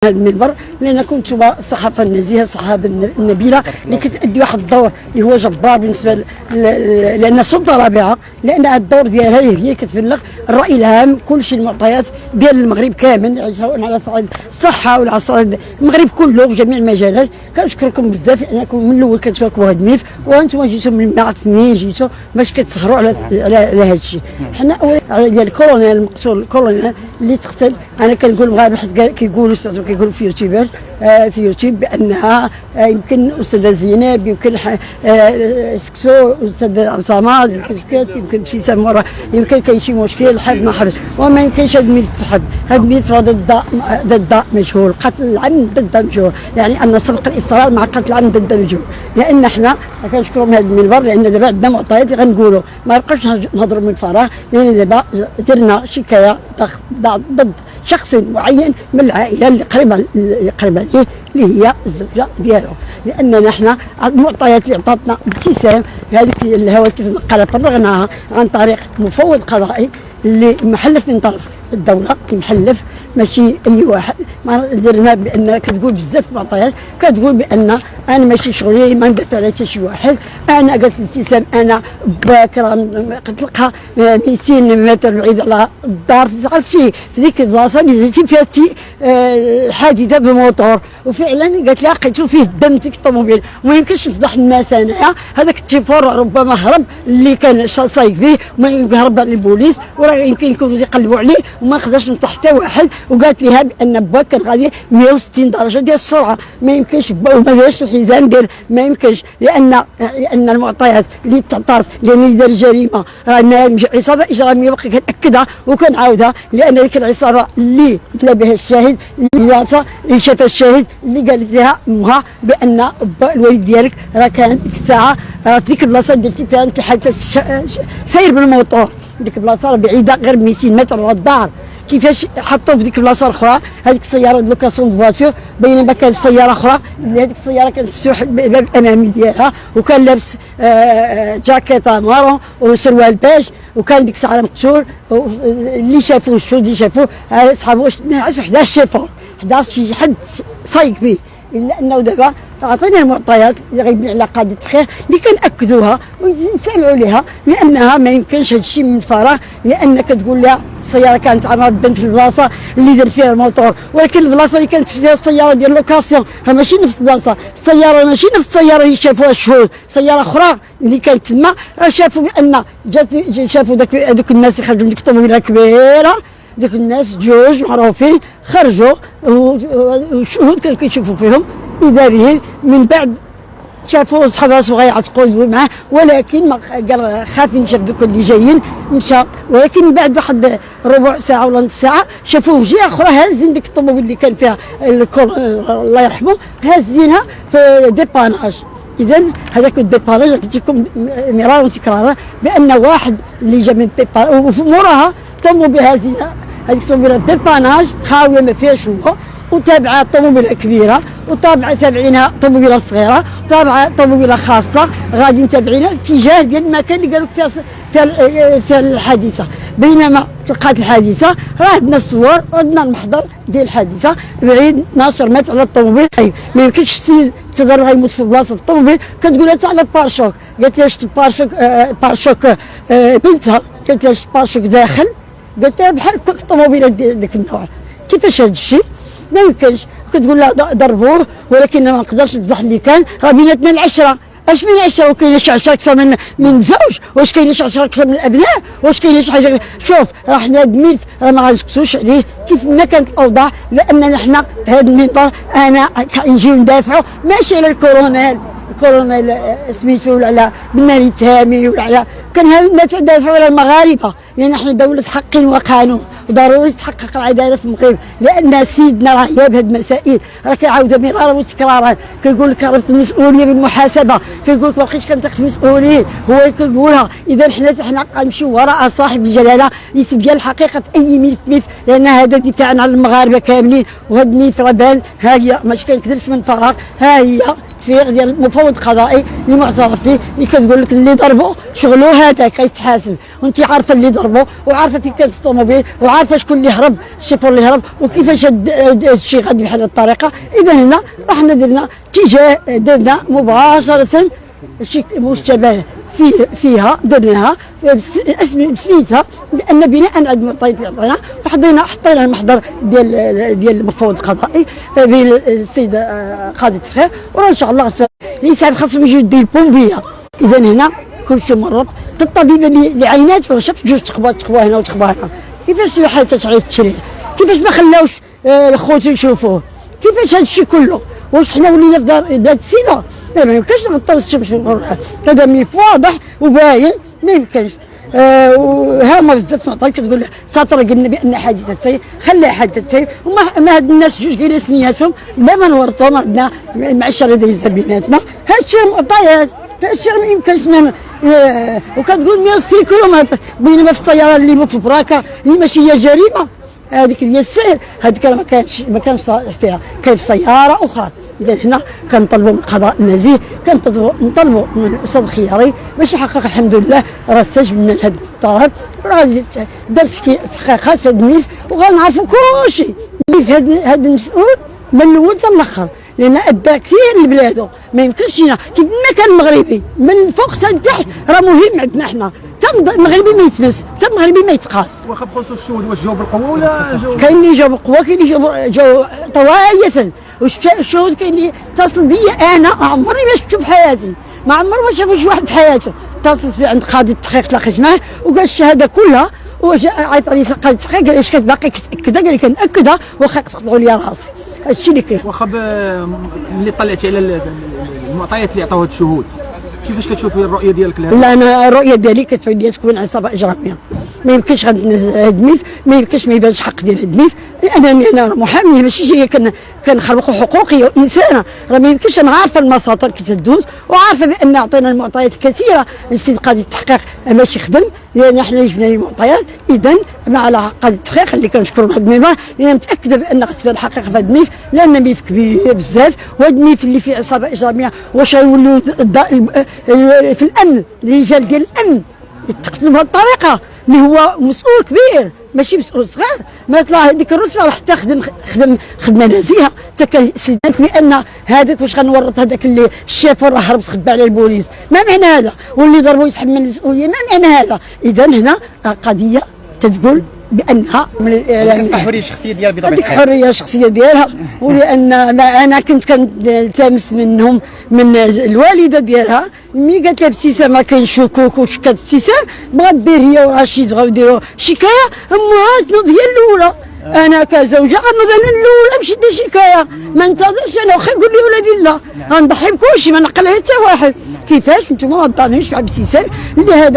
هذا المنبر لان كنت الصحافه النزيهه الصحافه النبيله اللي كتأدي واحد الدور اللي هو جبار بالنسبه لان سلطه رابعه، لان هذا الدور ديالها هي كتبلغ الراي العام كل شيء المعطيات ديال المغرب كامل، سواء على صعيد الصحه ولا على صعيد المغرب كله في جميع المجالات. كنشكركم بزاف لانكم من الاول كتواكبوا هذا الملف، وانتم جيتوا من بعد منين جيتوا باش كتسهروا على هذا الشيء. حنا اولا ديال الكولونيل المقتول، الكولونيل اللي تقتل، انا كنقول مغاربه حيت كيقولوا في يوتيوب بانها يمكن استاذه زينب، يمكن سكسو استاذ عصامات، يمكن سكات، يمكن ابتسام ورا، يمكن كاين شي مشكل حد ما حد، وما يمكنش هذا الملف حد. هذا الملف ضد مجهول، قتل العمد ضد مجهول، يعني ان سبق الاصرار مع قتل العمد ضد مجهول. لان حنا كنشكروا من هذا المنبر، لان دابا عندنا معطيات اللي غنقولوا ما يبقاش نهضروا من الفراغ، لان دابا درنا شكايه ضد شخص معين من العائله اللي قريبه ليه، اللي هي الزوجه ديالو. لاننا حنا المعطيات اللي عطاتنا ابتسام هذيك الهواتف النقاله فرغناها عن طريق مفوض قضائي اللي محلف من طرف الدوله، محلف ماشي اي واحد. ما درنا بان كتقول بزاف معطيات، كتقول بان انا ماشي شغلي ما ندافع على حتى شي واحد، انا قالت الابتسام انا باكره كتلقى 200 متر بعيد على الدار، عرفتي في ديك البلاصه اللي جيتي فيها حادثه بالموتور، وفعلا قالت لها لقيتو فيه الدم ديك الطوموبيل، وما يمكنش نفضح الناس. انايا هذاك التيفور ربما هرب اللي كان صايق به، وما هرب للبوليس، وراه يمكن يكونوا يقلبوا عليه وما نقدرش نفتح حتى واحد. وقالت لها بان با كان غادي 160 درجه ديال السرعه، ما يمكنش وما دارش الحزام ديال، ما يمكنش لان المعطيات اللي تعطات، لان اللي دار الجريمه عصابه اجراميه، باقي كنأكدها وكنعاودها، لان ديك العصابه اللي تلا بها الشاهد، اللي شاف الشاهد، اللي قالت لها امها بان الوالد ديالك راه كان ديك الساعه في ديك البلاصه درتي فيها انت حادثه سير بالموتور، ديك البلاصه بعيده غير 200 متر على الدار. كيفاش حطوا في ديك البلاصه الاخرى هذيك السياره دو لوكاسيون دو فواتور، بينما كانت سياره اخرى اللي هذيك السياره كانت مفتوح الباب الامامي ديالها، وكان لابس جاكيطه مارون وسروال بيج، وكان ديك الساعه مقتول. اللي شافوه الشهود اللي شافوه صحابو 11 شافوه، 11 شي حد صايق به، الا انه دابا عطينا المعطيات اللي غيبني على قاعده الخير اللي كنأكدوها ونسمعوا لها، لانها ما يمكنش هذا الشيء من الفراغ. لان كتقول لها السياره كانت عامره بنت في البلاصه اللي درت فيها الموتور، ولكن البلاصه اللي كانت فيها السياره ديال لوكاسيون راه ماشي نفس البلاصه، السياره ماشي نفس السياره اللي شافوها الشهود، سياره اخرى اللي كانت تما شافوا بان شافوا هذوك الناس اللي خرجوا من ديك الطوموبيله كبيره، ديك الناس جوج معروفين خرجوا والشهود كانوا كيشوفوا فيهم، اذا بهم من بعد شافوا صحابها غيعتقوا معاه، ولكن ما قال خاف يشاف دوك اللي جايين مشى. ولكن من بعد واحد ربع ساعه ولا نص ساعه شافوه في جهه اخرى هازين ديك الطوموبيل اللي كان فيها الله يرحمه، هازينها في ديباناج. اذا هذاك الديباناج قلت لكم مرارا وتكرارا بان واحد اللي جا من ديباناج وفي موراها طوموبيل هازينها، هذيك الطوموبيل ديباناج خاويه ما فيهاش هو، وتابعه طوموبيله كبيره، تابعينها طوموبيله صغيره، تابعه طوموبيله خاصه، غادي تابعينها اتجاه ديال المكان اللي قالوا فيها الحادثه. بينما تلقات الحادثه راه عندنا الصور وعندنا المحضر ديال الحادثه بعيد 12 متر على الطوموبيل. ما يمكنش السيد تقدر غيموت في بلاصه الطوموبيل، كتقول لها على البارشوك، قالت لها شفت البارشوك بنتها، قالت لها شفت البارشوك داخل، قالت لها بحال الطوموبيلات ديك النوع. كيفاش هذا الشيء؟ ما يمكنش. كتقول لها ضربوه، ولكن ما نقدرش نفضح اللي كان، راه بيناتنا العشره، اش بين 10 وكاينه شي 10 اكثر من زوج، واش كاينه شي 10 اكثر من الابناء، واش كاينه شي حاجه؟ شوف راه حنا هاد الملف راه ما غنسكتوش عليه كيف ما كانت الاوضاع، لاننا حنا في هذا المنبر انا كنجيو ندافعوا ماشي على الكولونيل سميتو ولا على بناري تهامي ولا على كندافعوا على المغاربه، لان حنا دوله حق وقانون، وضروري تحقق العداله في المغرب، لان سيدنا راه جاب هذه المسائل، راه كيعاودها مرارا وتكرارا، كيقول لك ربط المسؤوليه بالمحاسبه، كيقول لك ما بقيتش كنثق في المسؤولين، هو كيقولها. اذا حنا غنمشيو وراء صاحب الجلاله يتبين الحقيقه في اي ملف، لان هذا دفاعا عن المغاربه كاملين، وهذا الملف راه بان، ها هي ماشي كنكذبش من فراغ، ها هي التفريغ ديال مفوض قضائي اللي معترف به، اللي كتقول لك اللي ضربوا شغلو هذاك كيتحاسب، وانت عارفه اللي ضربوا وعارفه فين كانت الطوموبيل وعارفه شكون اللي هرب، الشيفور اللي هرب، وكيفاش هذا الشيء غادي بهذه الطريقه. اذا هنا رحنا درنا اتجاه، درنا مباشره شي مشتبه فيها درناها سميتها، لان بناء على المعطيات اللي عطينا حطينا المحضر ديال المفوض القضائي بين السيد قاضي التحقيق، وراه ان شاء الله الانسان خاصهم يجيو يدير البومبيه. اذا هنا كلشي مرض، الطبيبه اللي عينات شافت جوج تقبى هنا وتقبى هنا، كيفاش بحال تشعير التشريع، كيفاش ما خلاوش الخوت يشوفوه، كيفاش هذا الشيء كله؟ واش حنا ولينا في دار بلاد السيده؟ ما يمكنش نغطيو الشمس في القرعه، هذا ملف واضح وباين ما يمكنش. ها هما بزاف معطيات كتقول ساطر قلنا بان حادثه سير، خليها حادثه سير، وما هاد الناس جوج قايلين سمياتهم لا ما نورطوهم، عندنا معشره دايزه بيناتنا، هاد الشيء معطيات، هاد الشيء ما يمكنش. وكتقول 160 كيلومتر بينما في السياره اللي في البراكه اللي ماشي هي جريمه، هذيك ديال السير هذيك ما كانش فيها، كاين في سياره اخرى. اذا هنا كنطلبوا من القضاء النزيه، كنطلبوا من الاستاذ الخياري باش يحقق. الحمد لله راه استجبنا لهذا الطلب، راه درت تحقيقات في هذا الملف وغنعرفوا كلشي اللي في هذا المسؤول من الاول حتى الاخر، لان ادى كثير لبلادو. ما يمكنش هنا كيف ما كان المغربي من الفوق حتى لتحت راه مهم عندنا حنا، حتى المغربي ما يتمس، حتى المغربي ما يتقاس. واخا بخصوص الشهود، واش جاوا بالقوه ولا كاين اللي جاوا بالقوه، كاين اللي جاوا طوايا، والشهود كاين اللي اتصل بيا انا ما عمري ما شفتو في حياتي، ما عمر ما شافو شي واحد في حياته، اتصلت بي عند قاضي التحقيق تلاقيت معاه وقال الشهاده كلها، عيط لي قاضي التحقيق قال لي اش كتباقي كتاكدها؟ قال لي كنأكدها واخا تقطعوا لي راسي. هادشي اللي كاين. واخا ملي طلعتي على المعطيات اللي عطاو هاد الشهود، كيفاش كتشوفي الرؤيه ديالك لهذا؟ لا انا الرؤيه ديالي كتبان لي تكون عصابه اجراميه، ما يمكنش غننزل هذا الملف، ما يمكنش ما يبانش حق ديال هذا الملف، لانني انا محاميه ماشي جايه كنخربق حقوقي وانسانه، راه ما يمكنش. انا عارفه المساطر كي تدوز وعارفه بان عطينا المعطيات الكثيره للسيد قاضي التحقيق باش يخدم، لان حنا جبنا له المعطيات. اذا انا على قاضي التحقيق اللي كنشكروا بهذا المنبر، لان متاكده بان غتبان الحقيقه في هذا الملف، لان ملف كبير بزاف، وهذا الملف اللي فيه عصابه اجراميه واش غيولوا في الامن، رجال ديال الامن يتقتلوا بهذه الطريقه، اللي هو مسؤول كبير ماشي مسؤول صغير. ما طلع هذيك الرتبه حتى خدم خدمه نزيهه، حتى كنسيدك بان هذاك واش غنورط هذاك اللي الشيفور راه هرب خبى على البوليس، ما معنى هذا؟ واللي ضربوا يتحمل المسؤوليه، ما معنى هذا؟ اذا هنا قضيه تتقول بانها من الاعلام الحريه الشخصيه ديالها بطبيعه الحال، الحريه الشخصيه ديالها، ولان انا كنت كنلتمس منهم من الوالده ديالها ملي قالت لها ابتسامه كاين شكوك وشكات ابتسام، بغات دير هي ورشيد بغاو يديروا شكايه، امها تنوض هي الاولى. انا كزوجه غنوض انا الاولى نمشي ندير شكايه، ما ننتظرش انا، واخا يقول لي ولادي لا غنضحي بكلشي ما نقل على حتى واحد. كيفاش نتوما ما ضامنينش واحد ابتسام اللي هذا